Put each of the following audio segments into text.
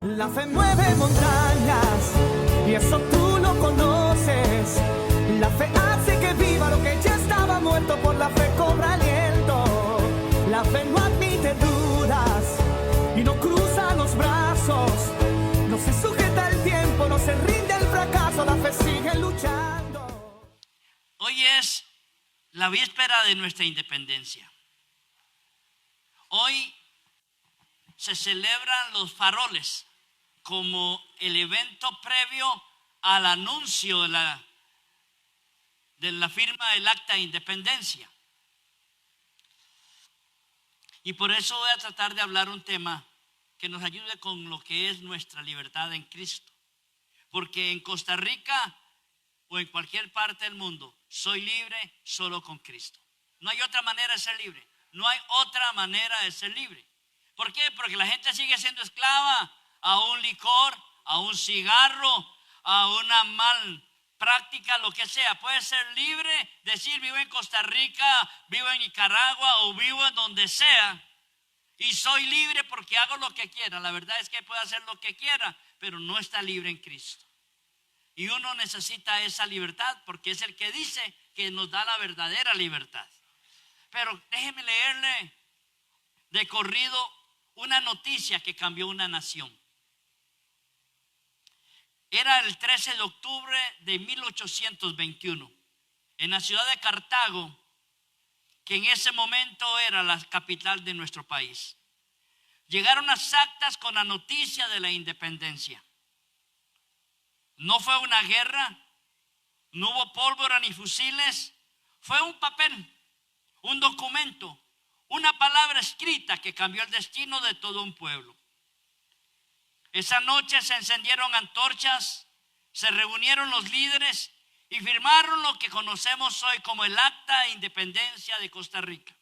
La fe mueve montañas y eso tú lo conoces. La fe hace que viva lo que ya estaba muerto, por la fe cobra aliento. La fe no admite dudas y no cruza los brazos. No se sujeta al tiempo, no se rinde al fracaso, la fe sigue luchando. Hoy es la víspera de nuestra independencia. Hoy se celebran los faroles como el evento previo al anuncio de la firma del Acta de Independencia. Y por eso voy a tratar de hablar un tema que nos ayude con lo que es nuestra libertad en Cristo. Porque en Costa Rica o en cualquier parte del mundo, soy libre solo con Cristo. No hay otra manera de ser libre. No hay otra manera de ser libre. ¿Por qué? Porque la gente sigue siendo esclava a un licor, a un cigarro, a una mal práctica, lo que sea. Puede ser libre, decir vivo en Costa Rica, vivo en Nicaragua o vivo en donde sea y soy libre porque hago lo que quiera. La verdad es que puede hacer lo que quiera, pero no está libre en Cristo. Y uno necesita esa libertad porque es el que dice que nos da la verdadera libertad. Pero déjeme leerle de corrido una noticia que cambió una nación. Era el 13 de octubre de 1821 en la ciudad de Cartago, que en ese momento era la capital de nuestro país. Llegaron las actas con la noticia de la independencia. No fue una guerra, no hubo pólvora ni fusiles, fue un papel, un documento, una palabra escrita que cambió el destino de todo un pueblo. Esa noche se encendieron antorchas, se reunieron los líderes y firmaron lo que conocemos hoy como el Acta de Independencia de Costa Rica.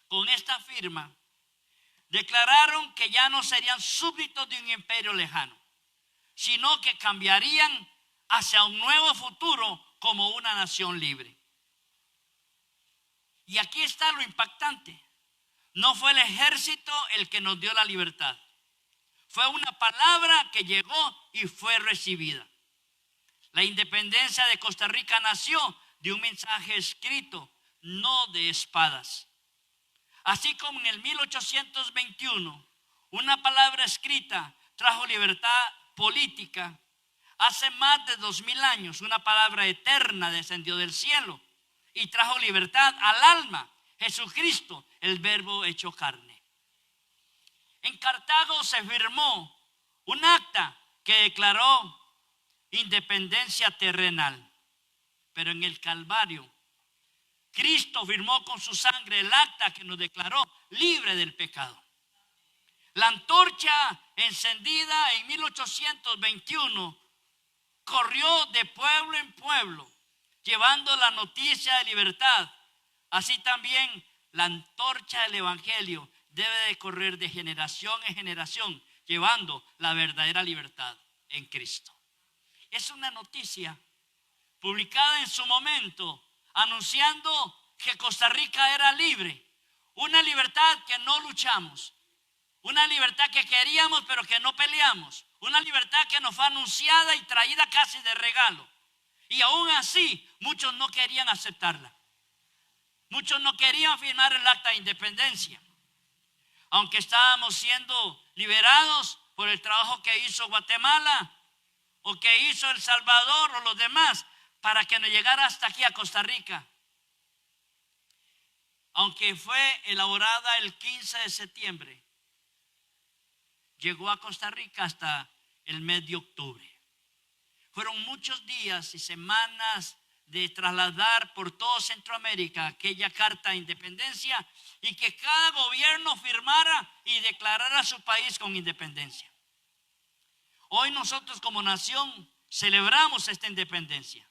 Con esta firma declararon que ya no serían súbditos de un imperio lejano, sino que cambiarían hacia un nuevo futuro como una nación libre. Y aquí está lo impactante. No fue el ejército el que nos dio la libertad. Fue una palabra que llegó y fue recibida. La independencia de Costa Rica nació de un mensaje escrito, no de espadas. Así como en el 1821, una palabra escrita trajo libertad política, hace más de 2000 años una palabra eterna descendió del cielo y trajo libertad al alma, Jesucristo, el verbo hecho carne. En Cartago se firmó un acta que declaró independencia terrenal, pero en el Calvario Cristo firmó con su sangre el acta que nos declaró libre del pecado. La antorcha encendida en 1821 corrió de pueblo en pueblo, llevando la noticia de libertad. Así también la antorcha del evangelio debe de correr de generación en generación, llevando la verdadera libertad en Cristo. Es una noticia publicada en su momento, anunciando que Costa Rica era libre. Una libertad que no luchamos. Una libertad que queríamos pero que no peleamos. Una libertad que nos fue anunciada y traída casi de regalo. Y aún así, muchos no querían aceptarla. Muchos no querían firmar el Acta de Independencia. Aunque estábamos siendo liberados por el trabajo que hizo Guatemala o que hizo El Salvador o los demás para que nos llegara hasta aquí a Costa Rica. Aunque fue elaborada el 15 de septiembre, llegó a Costa Rica hasta el mes de octubre. Fueron muchos días y semanas de trasladar por todo Centroamérica aquella carta de independencia y que cada gobierno firmara y declarara su país con independencia. Hoy nosotros como nación celebramos esta independencia.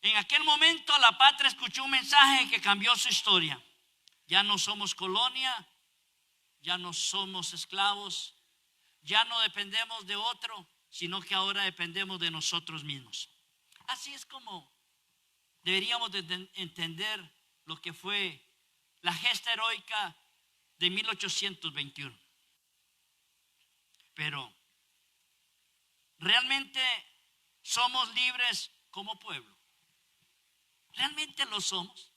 En aquel momento la patria escuchó un mensaje que cambió su historia. Ya no somos colonia, ya no somos esclavos, ya no dependemos de otro, sino que ahora dependemos de nosotros mismos. Así es como deberíamos de entender lo que fue la gesta heroica de 1821. Pero ¿realmente somos libres como pueblo? ¿Realmente lo somos?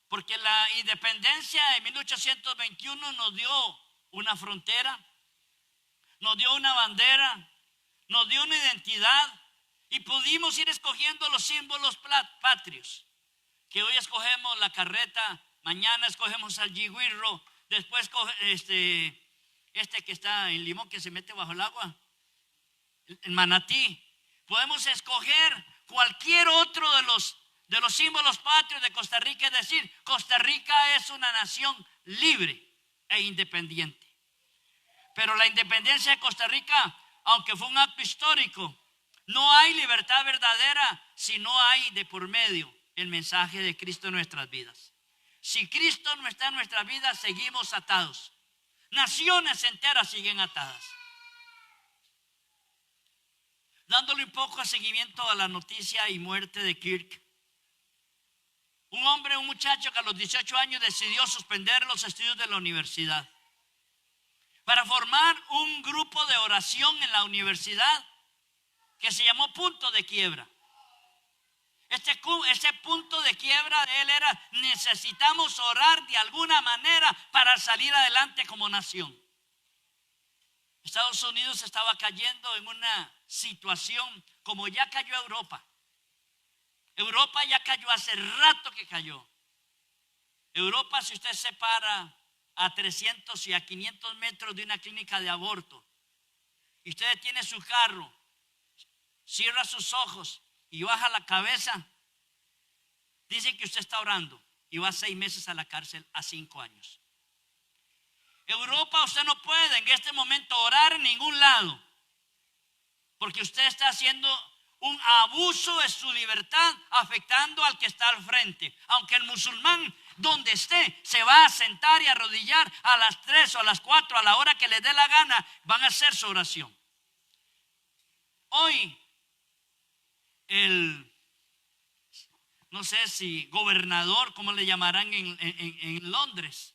Porque la independencia de 1821 nos dio una frontera, nos dio una bandera, nos dio una identidad y pudimos ir escogiendo los símbolos patrios. Que hoy escogemos la carreta, mañana escogemos al yigüirro, después este que está en Limón que se mete bajo el agua, el manatí. Podemos escoger cualquier otro de los símbolos patrios de Costa Rica, es decir, Costa Rica es una nación libre e independiente. Pero la independencia de Costa Rica, aunque fue un acto histórico, no hay libertad verdadera si no hay de por medio el mensaje de Cristo en nuestras vidas. Si Cristo no está en nuestras vidas, seguimos atados. Naciones enteras siguen atadas. Dándole un poco de seguimiento a la noticia y muerte de Kirk. Un muchacho que a los 18 años decidió suspender los estudios de la universidad para formar un grupo de oración en la universidad que se llamó Punto de Quiebra. Ese punto de quiebra de él era: necesitamos orar de alguna manera para salir adelante como nación. Estados Unidos estaba cayendo en una situación como ya cayó Europa. Europa ya cayó, hace rato que cayó. Europa, si usted se para a 300 y a 500 metros de una clínica de aborto y usted detiene su carro, cierra sus ojos y baja la cabeza, dice que usted está orando y va 6 meses a la cárcel, a 5 años. Europa, usted no puede en este momento orar en ningún lado, porque usted está haciendo un abuso de su libertad, afectando al que está al frente. Aunque el musulmán, donde esté, se va a sentar y arrodillar a las 3 o a las 4, a la hora que les dé la gana, van a hacer su oración. Hoy, no sé si gobernador, como le llamarán en Londres,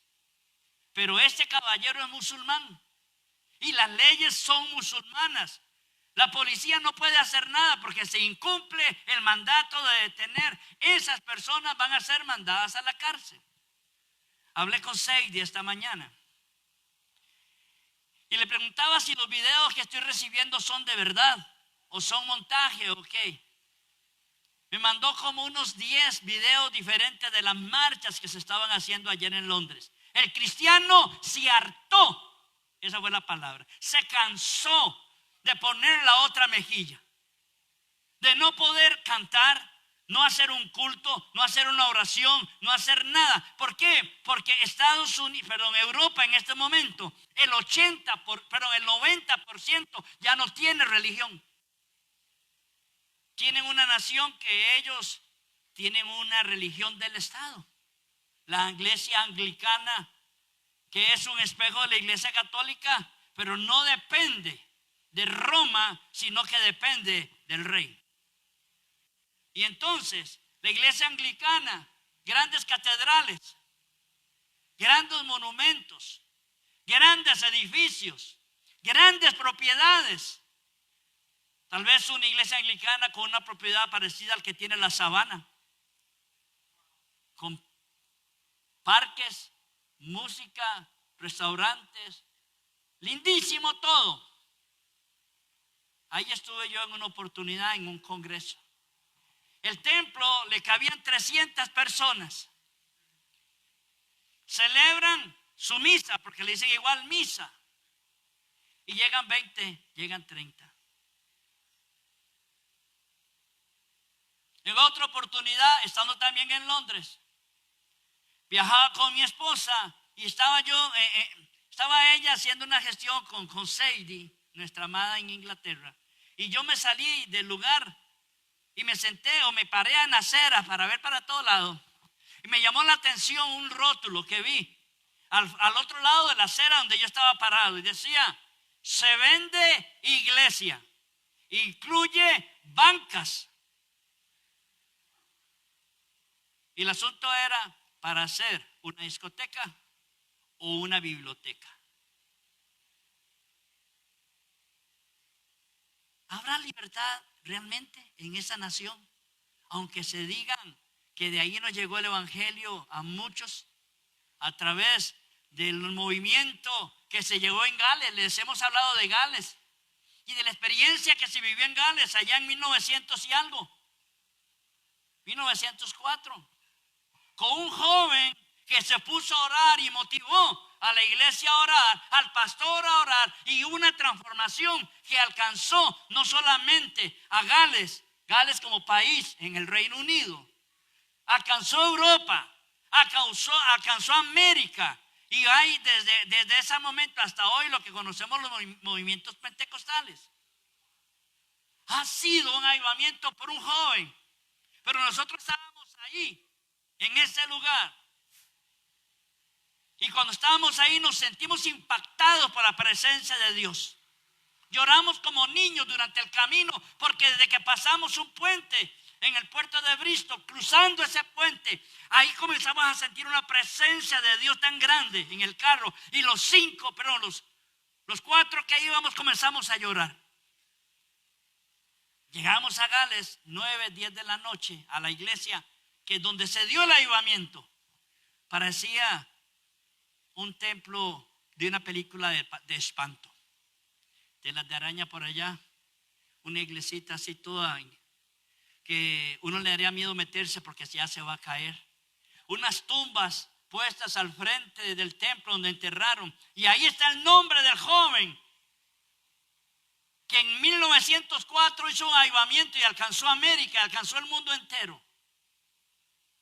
pero este caballero es musulmán y las leyes son musulmanas. La policía no puede hacer nada porque se incumple el mandato de detener. Esas personas van a ser mandadas a la cárcel. Hablé con Seidi esta mañana y le preguntaba si los videos que estoy recibiendo son de verdad o son montaje o qué. Me mandó como unos 10 videos diferentes de las marchas que se estaban haciendo ayer en Londres. El cristiano se hartó, esa fue la palabra, se cansó de poner la otra mejilla, de no poder cantar, no hacer un culto, no hacer una oración, no hacer nada. ¿Por qué? Porque Europa en este momento, el 90% ya no tiene religión. Tienen una nación que ellos tienen una religión del Estado. La iglesia anglicana, que es un espejo de la iglesia católica, pero no depende de Roma, sino que depende del rey. Y entonces, la iglesia anglicana, grandes catedrales, grandes monumentos, grandes edificios, grandes propiedades. Tal vez una iglesia anglicana con una propiedad parecida al que tiene la Sabana, con parques, música, restaurantes, lindísimo todo. Ahí estuve yo en una oportunidad en un congreso. El templo le cabían 300 personas. Celebran su misa, porque le dicen igual misa. Y llegan 20, llegan 30. En otra oportunidad, estando también en Londres, viajaba con mi esposa y estaba ella haciendo una gestión con Sadie, nuestra amada en Inglaterra. Y yo me salí del lugar y me senté o me paré en la acera para ver para todos lados. Y me llamó la atención un rótulo que vi al otro lado de la acera donde yo estaba parado. Y decía: se vende iglesia, incluye bancas. Y el asunto era para hacer una discoteca o una biblioteca. ¿Habrá libertad realmente en esa nación? Aunque se digan que de ahí nos llegó el evangelio a muchos a través del movimiento que se llevó en Gales. Les hemos hablado de Gales y de la experiencia que se vivió en Gales allá en 1900 y algo, 1904, con un joven que se puso a orar y motivó a la iglesia a orar, al pastor a orar, y una transformación que alcanzó no solamente a Gales como país en el Reino Unido, alcanzó Europa, alcanzó América, y hay desde ese momento hasta hoy lo que conocemos los movimientos pentecostales. Ha sido un avivamiento por un joven, pero nosotros estábamos ahí, en ese lugar. Y cuando estábamos ahí nos sentimos impactados por la presencia de Dios. Lloramos como niños durante el camino, porque desde que pasamos un puente en el puerto de Bristol, cruzando ese puente, ahí comenzamos a sentir una presencia de Dios tan grande en el carro. Y los cuatro que íbamos comenzamos a llorar. Llegamos a Gales 9, 10 de la noche a la iglesia que es donde se dio el avivamiento. Parecía un templo de una película de espanto. Telas de araña por allá, una iglesita así toda que uno le daría miedo meterse porque ya se va a caer. Unas tumbas puestas al frente del templo donde enterraron, y ahí está el nombre del joven que en 1904 hizo un avivamiento y alcanzó América, alcanzó el mundo entero.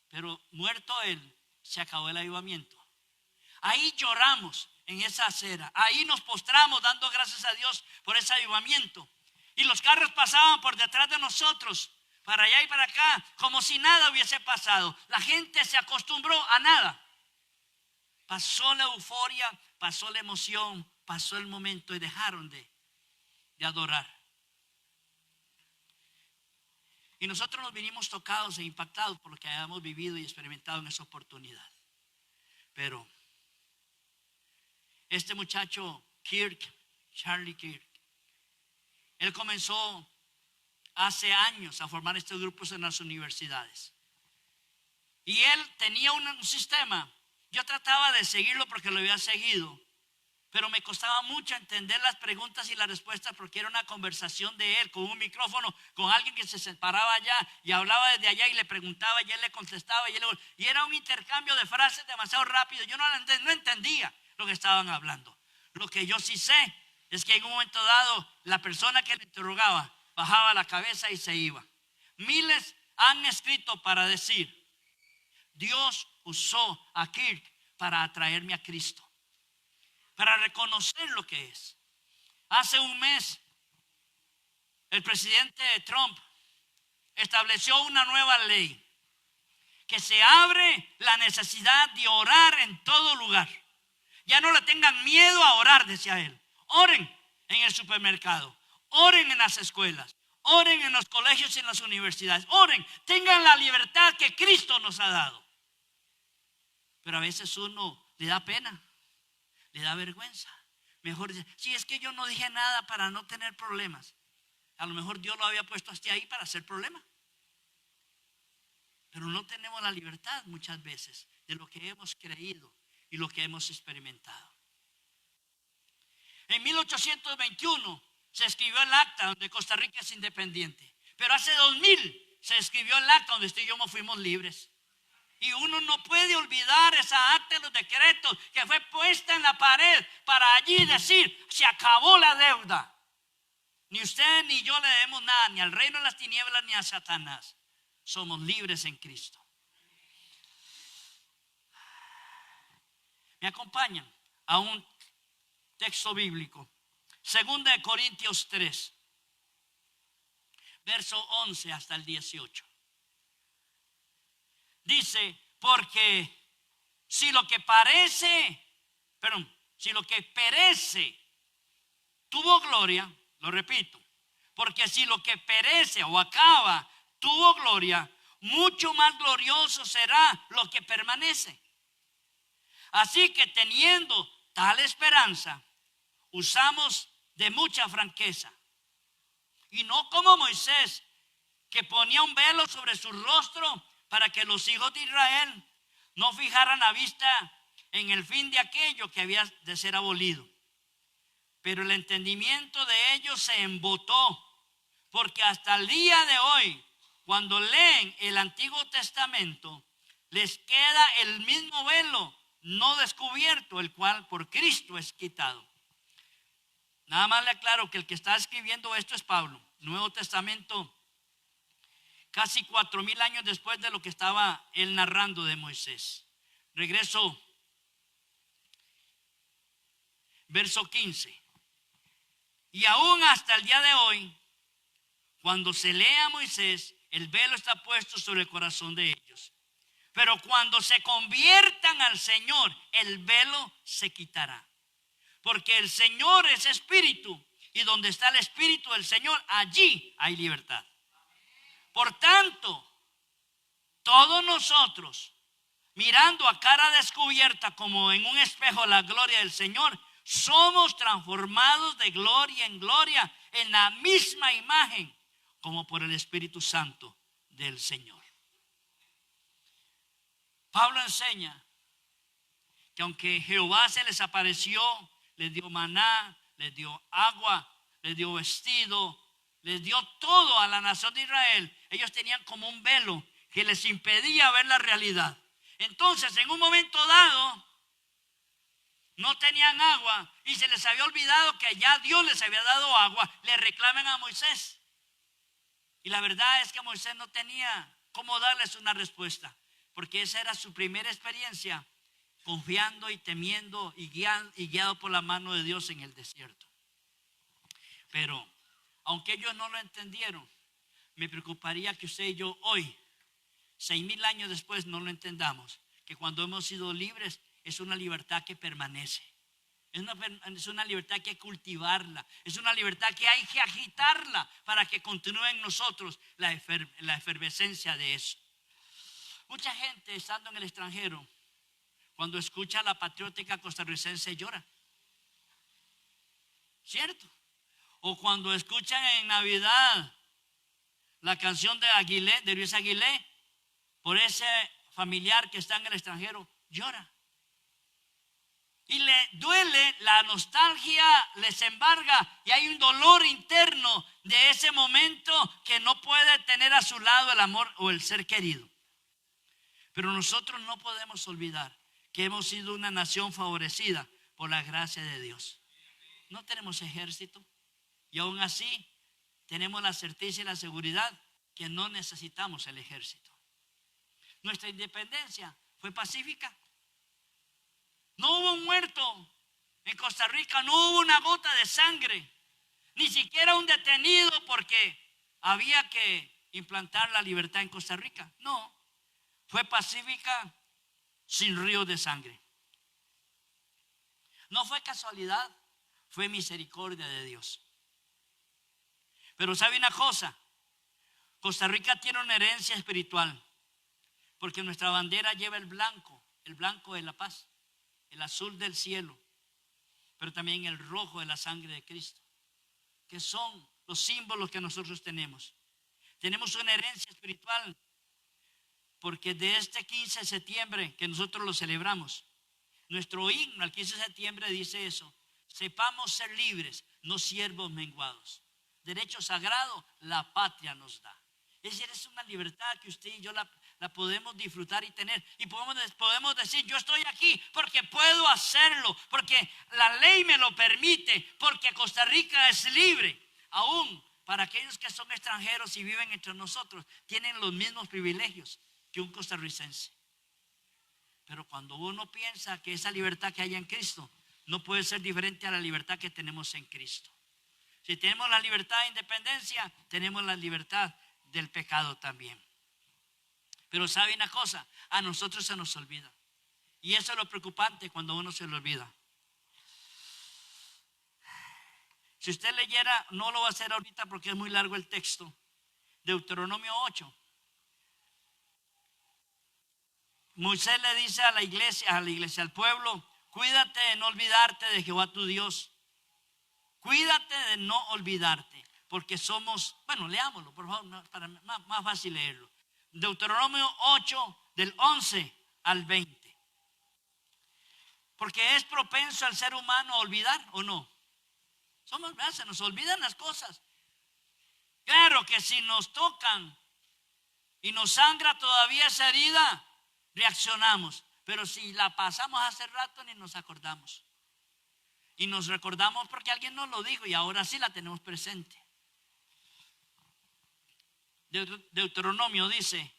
Pero muerto él, se acabó el avivamiento. Ahí lloramos en esa acera, ahí nos postramos dando gracias a Dios por ese avivamiento. Y los carros pasaban por detrás de nosotros, para allá y para acá, como si nada hubiese pasado. La gente se acostumbró a nada. Pasó la euforia, pasó la emoción, pasó el momento y dejaron de adorar. Y nosotros nos vinimos tocados e impactados por lo que habíamos vivido y experimentado en esa oportunidad. Pero este muchacho Charlie Kirk, él comenzó hace años a formar estos grupos en las universidades. Y él tenía un sistema. Yo trataba de seguirlo porque lo había seguido, pero me costaba mucho entender las preguntas y las respuestas porque era una conversación de él con un micrófono, con alguien que se separaba allá y hablaba desde allá y le preguntaba y él le contestaba y era un intercambio de frases demasiado rápido. Yo no entendía lo que estaban hablando. Lo que yo sí sé es que en un momento dado la persona que le interrogaba bajaba la cabeza y se iba. Miles han escrito para decir: Dios usó a Kirk para atraerme a Cristo, para reconocer lo que es. Hace un mes, el presidente Trump estableció una nueva ley que se abre la necesidad de orar en todo lugar. Ya no le tengan miedo a orar, decía él. Oren en el supermercado, oren en las escuelas, oren en los colegios y en las universidades. Oren, tengan la libertad que Cristo nos ha dado. Pero a veces uno le da pena, le da vergüenza. Mejor dice: sí, es que yo no dije nada para no tener problemas. A lo mejor Dios lo había puesto hasta ahí para hacer problema. Pero no tenemos la libertad muchas veces de lo que hemos creído y lo que hemos experimentado. En 1821 se escribió el acta donde Costa Rica es independiente. Pero hace 2000 se escribió el acta donde usted y yo fuimos libres. Y uno no puede olvidar esa acta de los decretos que fue puesta en la pared para allí decir: se acabó la deuda. Ni usted ni yo le debemos nada, ni al reino de las tinieblas ni a Satanás. Somos libres en Cristo. Me acompañan a un texto bíblico. 2 de Corintios 3, verso 11 hasta el 18. Dice: porque si lo que perece tuvo gloria, lo repito, porque si lo que perece o acaba tuvo gloria, mucho más glorioso será lo que permanece. Así que teniendo tal esperanza, usamos de mucha franqueza. Y no como Moisés, que ponía un velo sobre su rostro para que los hijos de Israel no fijaran la vista en el fin de aquello que había de ser abolido. Pero el entendimiento de ellos se embotó, porque hasta el día de hoy, cuando leen el Antiguo Testamento, les queda el mismo velo no descubierto, el cual por Cristo es quitado. Nada más le aclaro que el que está escribiendo esto es Pablo. Nuevo Testamento, casi 4000 años después de lo que estaba él narrando de Moisés. Regreso, verso 15. Y aún hasta el día de hoy, cuando se lee a Moisés, el velo está puesto sobre el corazón de ellos. Pero cuando se conviertan al Señor, el velo se quitará. Porque el Señor es espíritu, y donde está el espíritu del Señor, allí hay libertad. Por tanto, todos nosotros, mirando a cara descubierta como en un espejo la gloria del Señor, somos transformados de gloria en gloria en la misma imagen, como por el Espíritu Santo del Señor. Pablo enseña que aunque Jehová se les apareció, les dio maná, les dio agua, les dio vestido, les dio todo a la nación de Israel, ellos tenían como un velo que les impedía ver la realidad. Entonces, en un momento dado, no tenían agua y se les había olvidado que ya Dios les había dado agua. Le reclaman a Moisés. Y la verdad es que Moisés no tenía cómo darles una respuesta, porque esa era su primera experiencia, confiando y temiendo y guiado por la mano de Dios en el desierto. Pero aunque ellos no lo entendieron, me preocuparía que usted y yo hoy, 6000 años después, no lo entendamos. Que cuando hemos sido libres, es una libertad que permanece. Es una libertad que hay que cultivarla. Es una libertad que hay que agitarla para que continúe en nosotros la efervescencia de eso. Mucha gente estando en el extranjero, cuando escucha la patriótica costarricense, llora. ¿Cierto? O cuando escuchan en Navidad la canción de Aguilé, de Luis Aguilé, por ese familiar que está en el extranjero, llora. Y le duele, la nostalgia les embarga y hay un dolor interno de ese momento que no puede tener a su lado el amor o el ser querido. Pero nosotros no podemos olvidar que hemos sido una nación favorecida por la gracia de Dios. No tenemos ejército y aún así tenemos la certeza y la seguridad que no necesitamos el ejército. Nuestra independencia fue pacífica. No hubo un muerto en Costa Rica, no hubo una gota de sangre, ni siquiera un detenido porque había que implantar la libertad en Costa Rica. No, fue pacífica sin río de sangre. No fue casualidad, fue misericordia de Dios. Pero ¿sabe una cosa? Costa Rica tiene una herencia espiritual, porque nuestra bandera lleva el blanco de la paz, el azul del cielo, pero también el rojo de la sangre de Cristo, que son los símbolos que nosotros tenemos. Tenemos una herencia espiritual, porque de este 15 de septiembre que nosotros lo celebramos, nuestro himno al 15 de septiembre dice eso: sepamos ser libres, no siervos menguados. Derecho sagrado la patria nos da. Es decir, es una libertad que usted y yo la podemos disfrutar y tener. Y podemos decir, yo estoy aquí porque puedo hacerlo, porque la ley me lo permite, porque Costa Rica es libre. Aún para aquellos que son extranjeros y viven entre nosotros, tienen los mismos privilegios que un costarricense. Pero cuando uno piensa que esa libertad que hay en Cristo no puede ser diferente a la libertad que tenemos en Cristo. Si tenemos la libertad de independencia, tenemos la libertad del pecado también. Pero ¿sabe una cosa? A nosotros se nos olvida. Y eso es lo preocupante cuando uno se le olvida. Si usted leyera, no lo va a hacer ahorita porque es muy largo el texto, Deuteronomio 8. Moisés le dice a la iglesia, al pueblo: cuídate de no olvidarte de Jehová tu Dios. Cuídate de no olvidarte, porque somos, bueno, leámoslo, por favor, para más fácil leerlo. Deuteronomio 8, del 11 al 20. Porque es propenso al ser humano a olvidar, ¿o no? Se nos olvidan las cosas. Claro que si nos tocan y nos sangra todavía esa herida, reaccionamos. Pero si la pasamos hace rato, ni nos acordamos. Y nos recordamos porque alguien nos lo dijo y ahora sí la tenemos presente. Deuteronomio dice: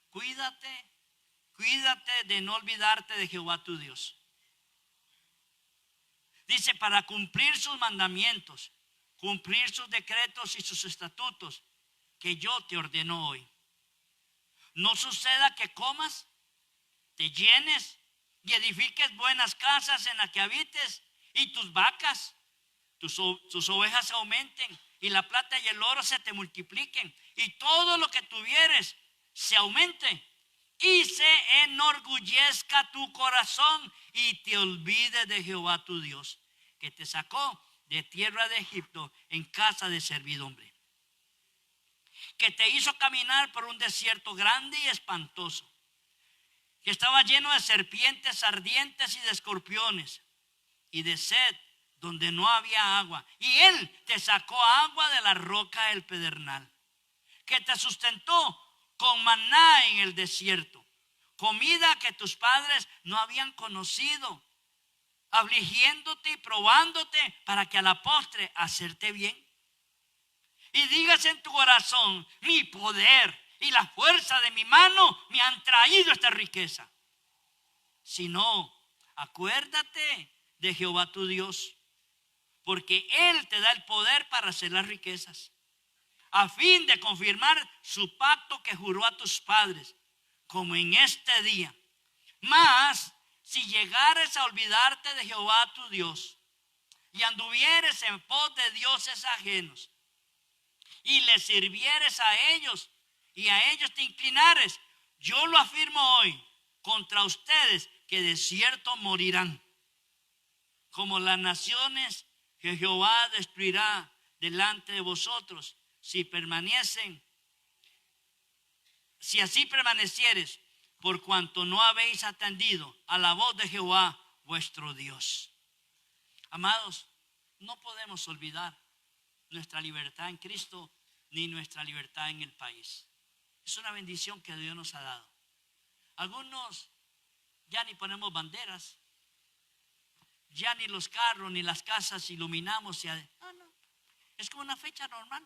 cuídate de no olvidarte de Jehová tu Dios. Dice: para cumplir sus mandamientos, cumplir sus decretos y sus estatutos que yo te ordeno hoy. No suceda que comas, te llenes y edifiques buenas casas en las que habites, y tus vacas, tus ovejas aumenten, y la plata y el oro se te multipliquen, y todo lo que tuvieres se aumente, y se enorgullezca tu corazón, y te olvides de Jehová tu Dios, que te sacó de tierra de Egipto en casa de servidumbre, que te hizo caminar por un desierto grande y espantoso, que estaba lleno de serpientes ardientes y de escorpiones, y de sed donde no había agua, y él te sacó agua de la roca del pedernal, que te sustentó con maná en el desierto, comida que tus padres no habían conocido, afligiéndote y probándote para que a la postre hacerte bien. Y digas en tu corazón: mi poder y la fuerza de mi mano me han traído esta riqueza. Si no, acuérdate de Jehová tu Dios, porque Él te da el poder para hacer las riquezas, a fin de confirmar su pacto que juró a tus padres, como en este día. Mas si llegares a olvidarte de Jehová tu Dios, y anduvieres en pos de dioses ajenos, y les sirvieres a ellos, y a ellos te inclinares, yo lo afirmo hoy contra ustedes, que de cierto morirán, como las naciones que Jehová destruirá delante de vosotros, si así permanecieres, por cuanto no habéis atendido a la voz de Jehová vuestro Dios. Amados, no podemos olvidar nuestra libertad en Cristo ni nuestra libertad en el país. Es una bendición que Dios nos ha dado. Algunos ya ni ponemos banderas, ya ni los carros ni las casas iluminamos. No, es como una fecha normal.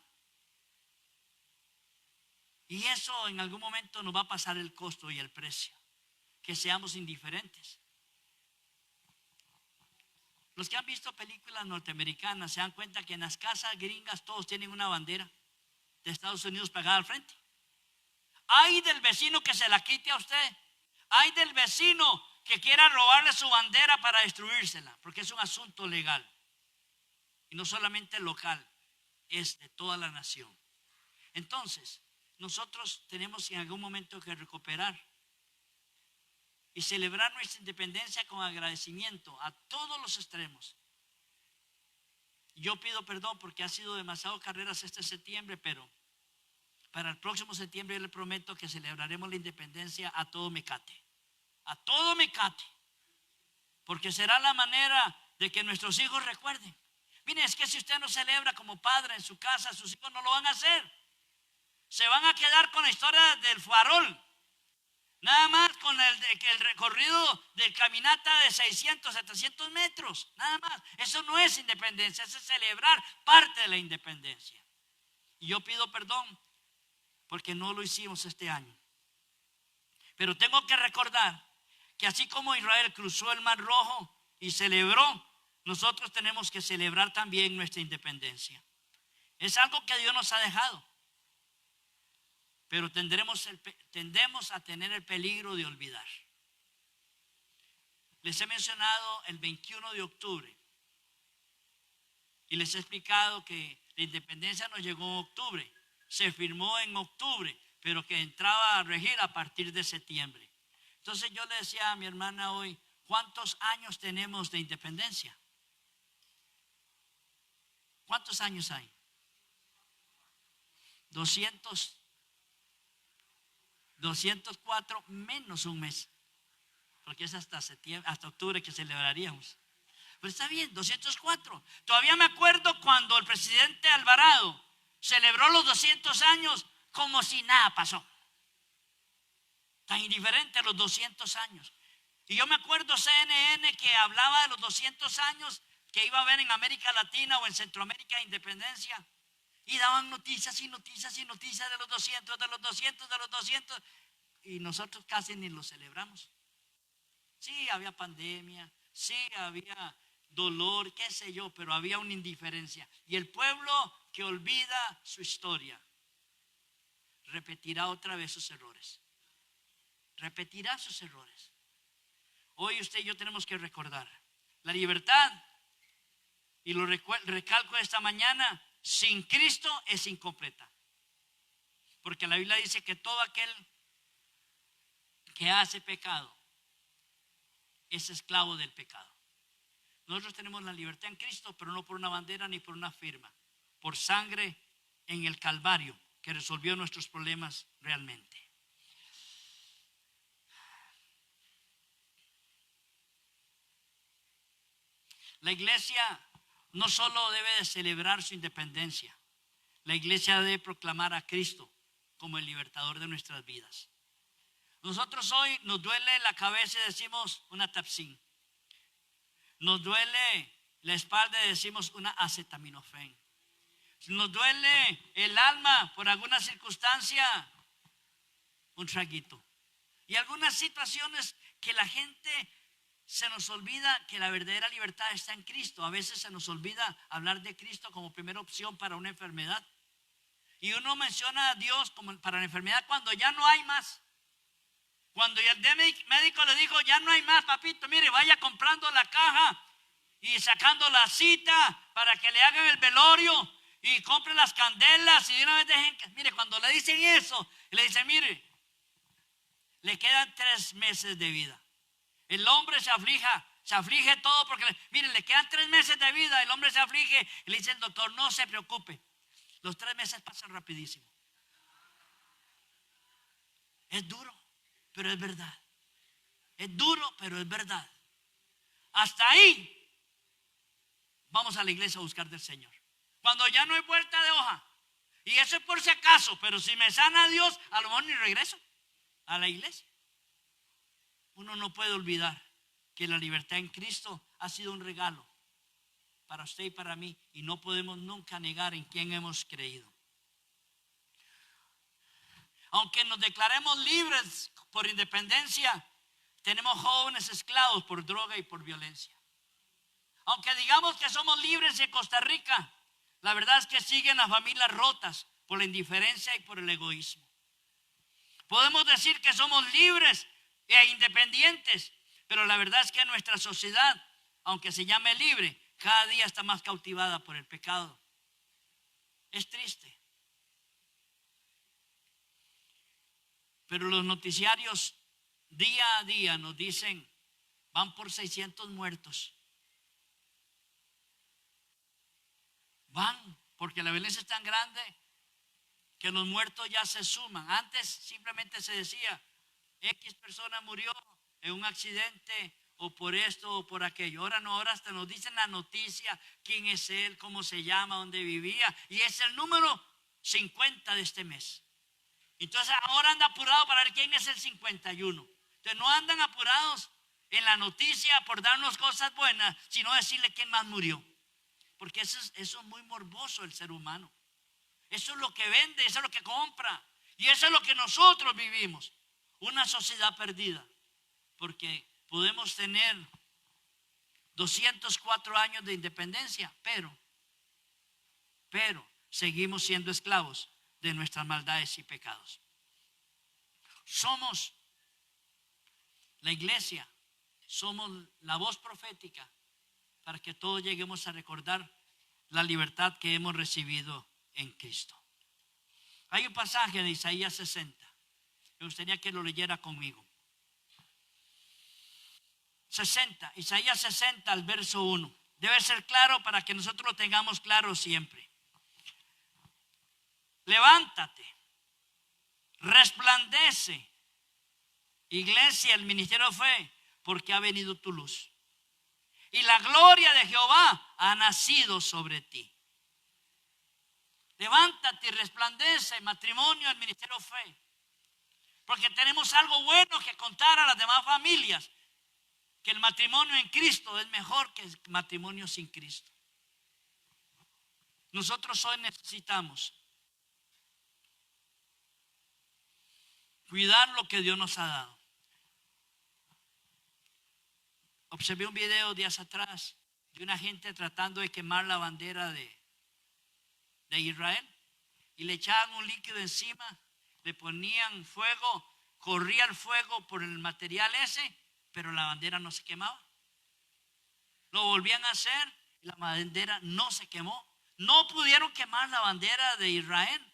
Y eso en algún momento nos va a pasar el costo y el precio, que seamos indiferentes. Los que han visto películas norteamericanas se dan cuenta que en las casas gringas todos tienen una bandera de Estados Unidos pegada al frente. Ay del vecino que se la quite a usted. Ay del vecino que quiera robarle su bandera para destruírsela, porque es un asunto legal. Y no solamente local, es de toda la nación. Entonces, nosotros tenemos en algún momento que recuperar y celebrar nuestra independencia con agradecimiento a todos los extremos. Yo pido perdón porque ha sido demasiado carreras este septiembre, pero para el próximo septiembre yo le prometo que celebraremos la independencia a todo Mecate. A todo Mecate. Porque será la manera de que nuestros hijos recuerden. Miren, es que si usted no celebra como padre en su casa, sus hijos no lo van a hacer. Se van a quedar con la historia del farol. Nada más con el recorrido del caminata de 600, 700 metros. Nada más. Eso no es independencia, eso es celebrar parte de la independencia. Y yo pido perdón porque no lo hicimos este año. Pero tengo que recordar que así como Israel cruzó el Mar Rojo y celebró, nosotros tenemos que celebrar también nuestra independencia. Es algo que Dios nos ha dejado. Pero tendemos a tener el peligro de olvidar. Les he mencionado el 21 de octubre y les he explicado que la independencia nos llegó en octubre, se firmó en octubre, pero que entraba a regir a partir de septiembre. Entonces yo le decía a mi hermana hoy, ¿cuántos años tenemos de independencia? ¿Cuántos años hay? 204 menos un mes, porque es hasta septiembre, hasta octubre que celebraríamos. Pero está bien, 204. Todavía me acuerdo cuando el presidente Alvarado celebró los 200 años como si nada pasó. Tan indiferente a los 200 años. Y yo me acuerdo CNN que hablaba de los 200 años que iba a haber en América Latina o en Centroamérica de independencia. Y daban noticias y noticias y noticias de los 200, de los 200, de los 200. Y nosotros casi ni lo celebramos. Sí, había pandemia, sí, había dolor, qué sé yo, pero había una indiferencia. Y el pueblo que olvida su historia repetirá otra vez sus errores. Repetirá sus errores. Hoy usted y yo tenemos que recordar la libertad, y lo recalco esta mañana, sin Cristo es incompleta. Porque la Biblia dice que todo aquel que hace pecado es esclavo del pecado. Nosotros tenemos la libertad en Cristo, pero no por una bandera ni por una firma, por sangre en el Calvario que resolvió nuestros problemas realmente. La iglesia no solo debe de celebrar su independencia, la iglesia debe proclamar a Cristo como el libertador de nuestras vidas. Nosotros hoy nos duele la cabeza y decimos una Tapsin. Nos duele la espalda y decimos una acetaminofén. Nos duele el alma por alguna circunstancia, un traguito. Y algunas situaciones que la gente se nos olvida que la verdadera libertad está en Cristo. A veces se nos olvida hablar de Cristo como primera opción para una enfermedad. Y uno menciona a Dios como para la enfermedad cuando ya no hay más. Cuando el médico le dijo, ya no hay más, papito, mire, vaya comprando la caja y sacando la cita para que le hagan el velorio y compre las candelas y de una vez dejen que, mire, cuando le dicen eso, le dicen, mire, le quedan 3 meses de vida. El hombre se aflige todo porque, miren, le quedan 3 meses de vida, el hombre se aflige y le dice el doctor, no se preocupe, los 3 meses pasan rapidísimo. Es duro, pero es verdad. Es duro, pero es verdad. Hasta ahí vamos a la iglesia a buscar del Señor. Cuando ya no hay vuelta de hoja, y eso es por si acaso, pero si me sana Dios, a lo mejor ni regreso a la iglesia. Uno no puede olvidar que la libertad en Cristo ha sido un regalo para usted y para mí, y no podemos nunca negar en quién hemos creído. Aunque nos declaremos libres por independencia, tenemos jóvenes esclavos por droga y por violencia. Aunque digamos que somos libres en Costa Rica, la verdad es que siguen las familias rotas por la indiferencia y por el egoísmo. Podemos decir que somos libres e independientes, pero la verdad es que nuestra sociedad, aunque se llame libre, cada día está más cautivada por el pecado. Es triste. Pero los noticiarios día a día nos dicen, van por 600 muertos. Van, porque la violencia es tan grande que los muertos ya se suman. Antes simplemente se decía, X persona murió en un accidente o por esto o por aquello. Ahora no, ahora hasta nos dicen la noticia, quién es él, cómo se llama, dónde vivía, y es el número 50 de este mes. Entonces ahora anda apurado para ver quién es el 51. Entonces no andan apurados en la noticia por darnos cosas buenas, sino decirle quién más murió. Porque eso es muy morboso el ser humano. Eso es lo que vende, eso es lo que compra. Y eso es lo que nosotros vivimos. Una sociedad perdida. Porque podemos tener 204 años de independencia, pero seguimos siendo esclavos de nuestras maldades y pecados. Somos la iglesia, somos la voz profética para que todos lleguemos a recordar la libertad que hemos recibido en Cristo. Hay un pasaje de Isaías 60. Me gustaría que lo leyera conmigo. 60, Isaías 60 al verso 1. Debe ser claro para que nosotros lo tengamos claro siempre. Levántate, resplandece, iglesia, el ministerio de fe, porque ha venido tu luz. Y la gloria de Jehová ha nacido sobre ti. Levántate y resplandece, matrimonio, el ministerio de fe. Porque tenemos algo bueno que contar a las demás familias. Que el matrimonio en Cristo es mejor que el matrimonio sin Cristo. Nosotros hoy necesitamos cuidar lo que Dios nos ha dado. Observé un video días atrás de una gente tratando de quemar la bandera de Israel y le echaban un líquido encima, le ponían fuego, corría el fuego por el material ese, pero la bandera no se quemaba. Lo volvían a hacer y la bandera no se quemó. No pudieron quemar la bandera de Israel.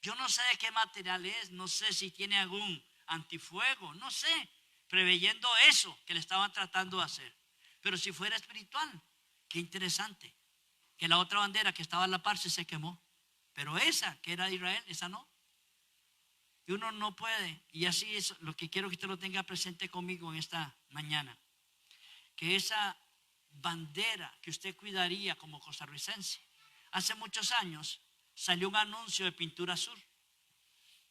Yo no sé de qué material es, no sé si tiene algún antifuego, no sé, preveyendo eso que le estaban tratando de hacer. Pero si fuera espiritual, qué interesante, que la otra bandera que estaba a la par se quemó, pero esa que era de Israel, esa no. Y uno no puede, y así es lo que quiero que usted lo tenga presente conmigo en esta mañana, que esa bandera que usted cuidaría como costarricense. Hace muchos años salió un anuncio de Pintura Sur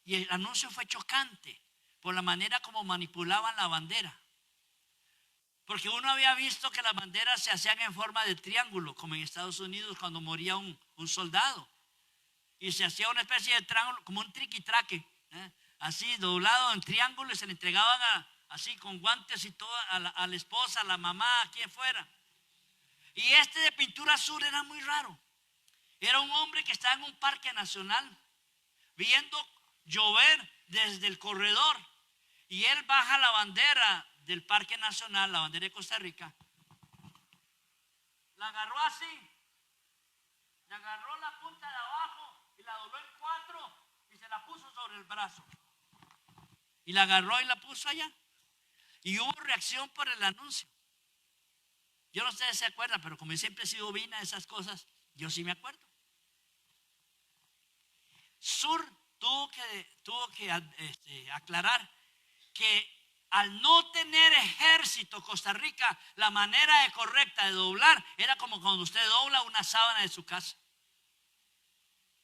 y el anuncio fue chocante por la manera como manipulaban la bandera, porque uno había visto que las banderas se hacían en forma de triángulo, como en Estados Unidos cuando moría un soldado, y se hacía una especie de triángulo, como un triqui-traque, así doblado en triángulo, y se le entregaban así con guantes y todo a la esposa, a la mamá, a quien fuera. Y este de Pintura Sur era muy raro. Era un hombre que estaba en un parque nacional viendo llover desde el corredor, y él baja la bandera del parque nacional, la bandera de Costa Rica, la agarró así, le agarró la punta de abajo y la dobló en 4 y se la puso sobre el brazo, y la agarró y la puso allá, y hubo reacción por el anuncio. Yo no sé si se acuerdan, pero como yo siempre he sido vina de esas cosas, yo sí me acuerdo. Sur tuvo que aclarar que al no tener ejército Costa Rica, la manera correcta de doblar era como cuando usted dobla una sábana de su casa.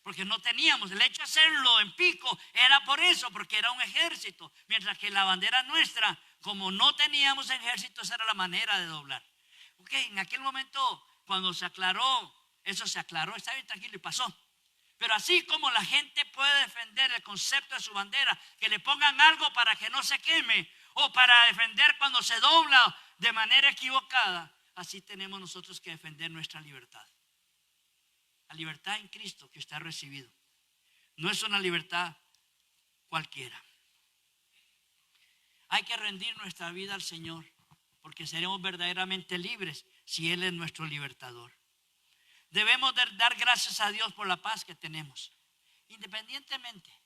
Porque no teníamos, el hecho de hacerlo en pico era por eso, porque era un ejército. Mientras que la bandera nuestra, como no teníamos ejército, esa era la manera de doblar. Ok, en aquel momento cuando se aclaró, eso se aclaró, está bien tranquilo y pasó. Pero así como la gente puede defender el concepto de su bandera, que le pongan algo para que no se queme, o para defender cuando se dobla de manera equivocada, así tenemos nosotros que defender nuestra libertad. La libertad en Cristo que usted ha recibido no es una libertad cualquiera. Hay que rendir nuestra vida al Señor, porque seremos verdaderamente libres si Él es nuestro libertador. Debemos dar gracias a Dios por la paz que tenemos. Independientemente,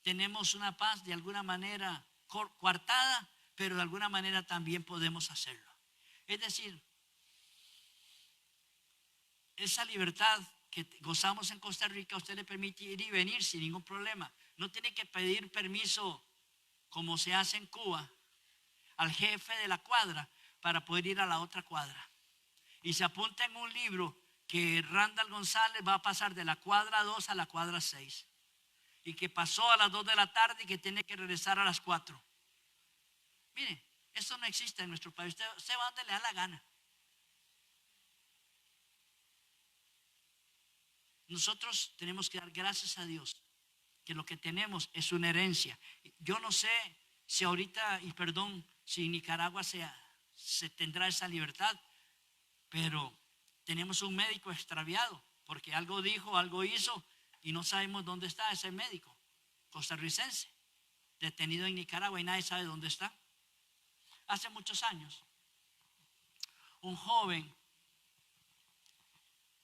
tenemos una paz de alguna manera coartada, pero de alguna manera también podemos hacerlo. Es decir, esa libertad que gozamos en Costa Rica, usted le permite ir y venir sin ningún problema. No tiene que pedir permiso como se hace en Cuba al jefe de la cuadra para poder ir a la otra cuadra. Y se apunta en un libro que Randall González va a pasar de la cuadra 2 a la cuadra 6. Y que pasó a las 2 de la tarde y que tiene que regresar a las 4. Mire, eso no existe en nuestro país. Usted va donde le da la gana. Nosotros tenemos que dar gracias a Dios que lo que tenemos es una herencia. Yo no sé si ahorita, y perdón, si en Nicaragua se tendrá esa libertad, pero tenemos un médico extraviado porque algo dijo, algo hizo y no sabemos dónde está ese médico costarricense detenido en Nicaragua y nadie sabe dónde está. Hace muchos años, un joven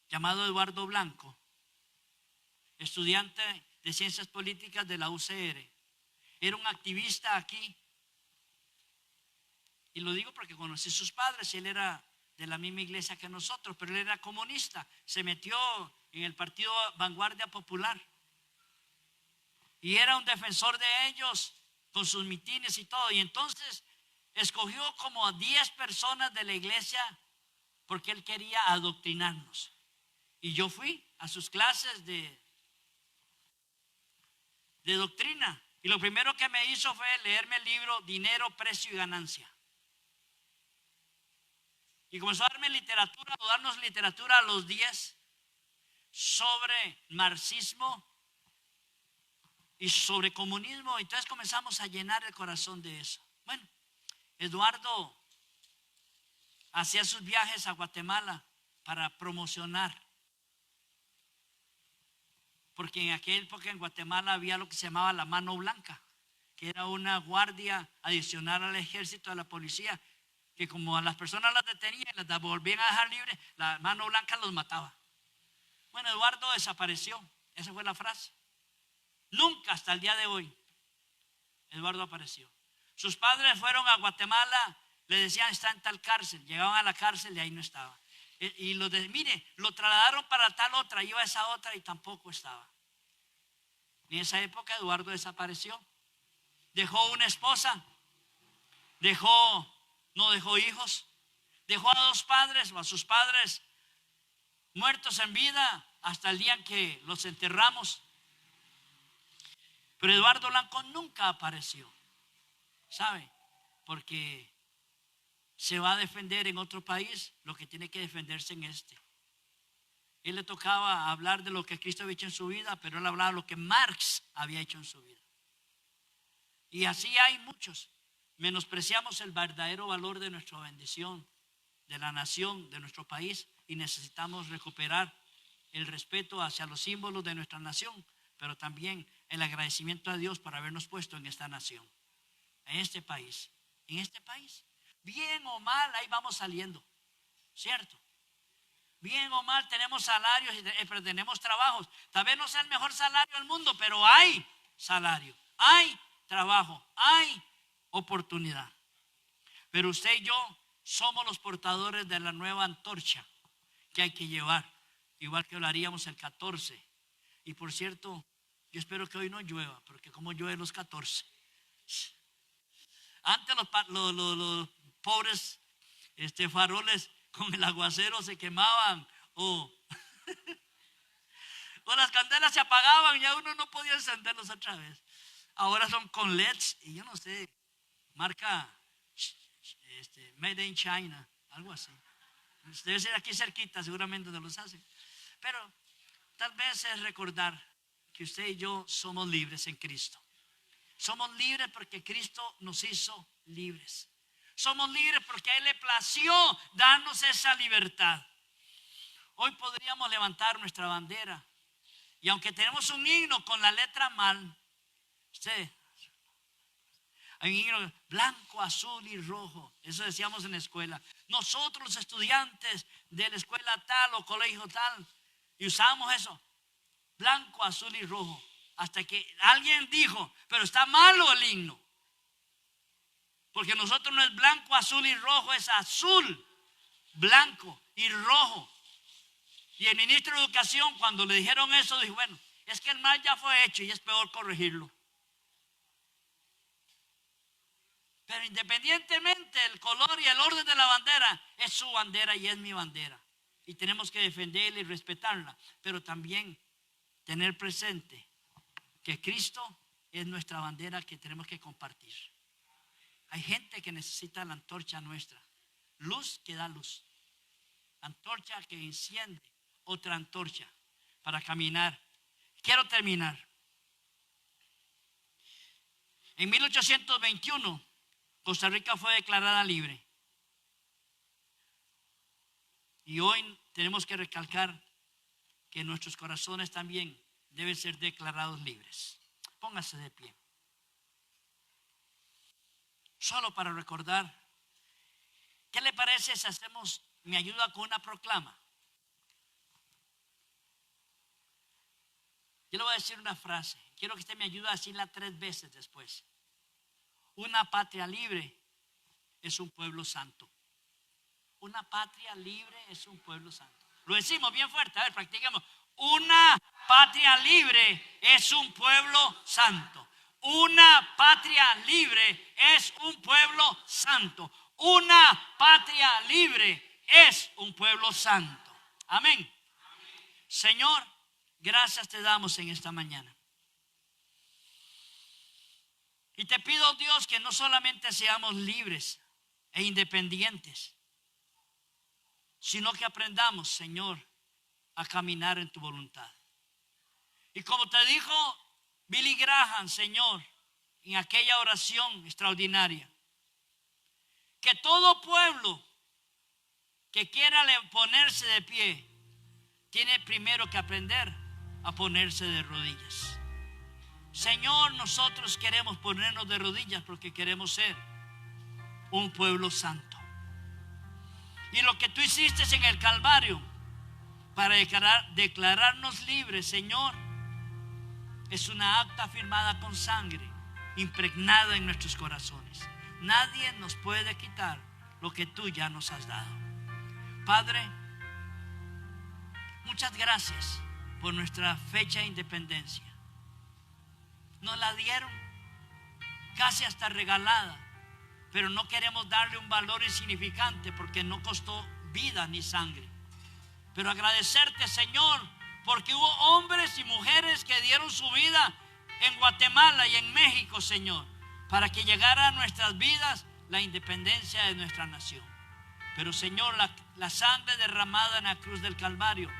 llamado Eduardo Blanco, estudiante de ciencias políticas de la UCR, era un activista aquí Y lo digo porque conocí a sus padres. Él era de la misma iglesia que nosotros, pero él era comunista. Se metió en el partido Vanguardia Popular. Y era un defensor de ellos con sus mitines y todo. Y entonces escogió como a 10 personas de la iglesia porque él quería adoctrinarnos. Y yo fui a sus clases de doctrina. Y lo primero que me hizo fue leerme el libro Dinero, Precio y Ganancia. Y comenzó a darnos literatura a los 10 sobre marxismo y sobre comunismo. Entonces comenzamos a llenar el corazón de eso. Bueno, Eduardo hacía sus viajes a Guatemala para promocionar. Porque en aquella época en Guatemala había lo que se llamaba la mano blanca, que era una guardia adicional al ejército, a la policía, que como a las personas las detenían y las volvían a dejar libres, la mano blanca los mataba. Bueno, Eduardo desapareció. Esa fue la frase. Nunca hasta el día de hoy Eduardo apareció. Sus padres fueron a Guatemala, le decían está en tal cárcel, llegaban a la cárcel y ahí no estaba. Y mire, lo trasladaron para tal otra, iba a esa otra y tampoco estaba. En esa época Eduardo desapareció. Dejó una esposa, no dejó hijos, dejó a 2 padres o a sus padres muertos en vida hasta el día en que los enterramos. Pero Eduardo Blanco nunca apareció, ¿sabe? Porque se va a defender en otro país lo que tiene que defenderse en este. Él le tocaba hablar de lo que Cristo había hecho en su vida, pero él hablaba de lo que Marx había hecho en su vida. Y así hay muchos. Menospreciamos el verdadero valor de nuestra bendición, de la nación, de nuestro país, y necesitamos recuperar el respeto hacia los símbolos de nuestra nación, pero también el agradecimiento a Dios por habernos puesto en esta nación, en este país. Bien o mal, ahí vamos saliendo, ¿cierto? Bien o mal tenemos salarios, pero tenemos trabajos. Tal vez no sea el mejor salario del mundo, pero hay salario, hay trabajo, hay oportunidad. Pero usted y yo somos los portadores de la nueva antorcha que hay que llevar, igual que lo haríamos el 14. Y por cierto, yo espero que hoy no llueva, porque como llueve los 14. Antes los pobres faroles con el aguacero se quemaban o las candelas se apagaban y ya uno no podía encenderlos otra vez. Ahora son con LEDs y yo no sé, marca Made in China, algo así. Debe ser aquí cerquita, seguramente donde los hacen. Pero tal vez es recordar que usted y yo somos libres en Cristo. Somos libres porque Cristo nos hizo libres. Somos libres porque a Él le plació darnos esa libertad. Hoy podríamos levantar nuestra bandera. Y aunque tenemos un himno con la letra mal, hay un himno blanco, azul y rojo. Eso decíamos en la escuela. Nosotros los estudiantes de la escuela tal o colegio tal, y usamos eso, blanco, azul y rojo. Hasta que alguien dijo, pero está malo el himno. Porque nosotros no es blanco, azul y rojo, es azul, blanco y rojo. Y el ministro de Educación, cuando le dijeron eso, dijo, bueno, es que el mal ya fue hecho y es peor corregirlo. Pero independientemente el color y el orden de la bandera, es su bandera y es mi bandera. Y tenemos que defenderla y respetarla, pero también tener presente que Cristo es nuestra bandera que tenemos que compartir. Hay gente que necesita la antorcha nuestra, luz que da luz, antorcha que enciende otra antorcha para caminar. Quiero terminar. En 1821, Costa Rica fue declarada libre. Y hoy tenemos que recalcar que nuestros corazones también deben ser declarados libres. Póngase de pie. Solo para recordar, ¿qué le parece si me ayuda con una proclama? Yo le voy a decir una frase. Quiero que usted me ayude a decirla 3 veces después. Una patria libre es un pueblo santo. Una patria libre es un pueblo santo. Lo decimos bien fuerte, a ver, practiquemos. Una patria libre es un pueblo santo. Una patria libre es un pueblo santo. Una patria libre es un pueblo santo. Amén. Señor, gracias te damos en esta mañana. Y te pido, Dios, que no solamente seamos libres e independientes, sino que aprendamos, Señor, a caminar en tu voluntad. Y como te dijo Billy Graham, Señor, en aquella oración extraordinaria, que todo pueblo que quiera ponerse de pie, tiene primero que aprender a ponerse de rodillas. Señor, nosotros queremos ponernos de rodillas porque queremos ser un pueblo santo. Y lo que tú hiciste en el Calvario para declararnos libres, Señor, es una acta firmada con sangre, impregnada en nuestros corazones. Nadie nos puede quitar lo que tú ya nos has dado. Padre, muchas gracias por nuestra fecha de independencia. Nos la dieron casi hasta regalada, pero no queremos darle un valor insignificante porque no costó vida ni sangre. Pero agradecerte, Señor, porque hubo hombres y mujeres que dieron su vida en Guatemala y en México, Señor, para que llegara a nuestras vidas la independencia de nuestra nación. Pero, Señor, la sangre derramada en la cruz del Calvario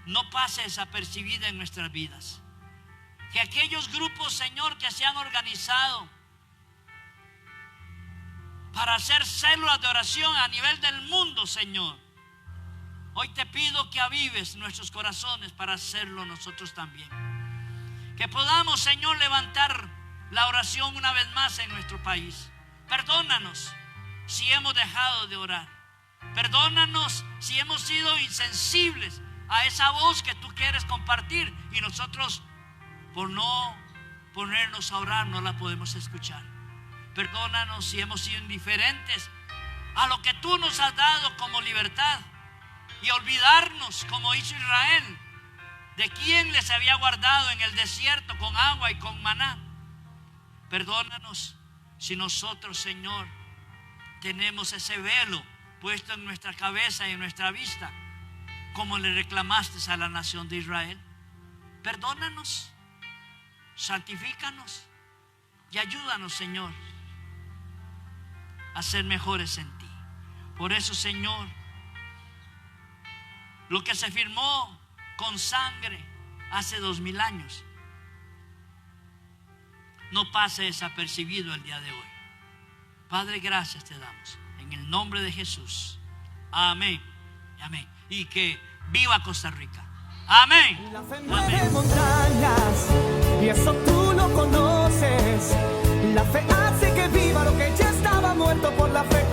no pase desapercibida en nuestras vidas. Que aquellos grupos, Señor, que se han organizado para hacer células de oración a nivel del mundo, Señor, hoy te pido que avives nuestros corazones para hacerlo nosotros también. Que podamos, Señor, levantar la oración una vez más en nuestro país. Perdónanos si hemos dejado de orar. Perdónanos si hemos sido insensibles a esa voz que tú quieres compartir y nosotros, por no ponernos a orar, no la podemos escuchar. Perdónanos si hemos sido indiferentes a lo que tú nos has dado como libertad y olvidarnos, como hizo Israel, de quien les había guardado en el desierto con agua y con maná. Perdónanos si nosotros, Señor, tenemos ese velo puesto en nuestra cabeza y en nuestra vista, como le reclamaste a la nación de Israel. Perdónanos, santifícanos y ayúdanos, Señor, a ser mejores en ti. Por eso, Señor, lo que se firmó con sangre hace 2000 años no pase desapercibido el día de hoy. Padre, gracias te damos en el nombre de Jesús. Amén. Amén. Y que viva Costa Rica. Amén. La fe mueve montañas y eso tú lo conoces. La fe hace que viva lo que ya estaba muerto por la fe.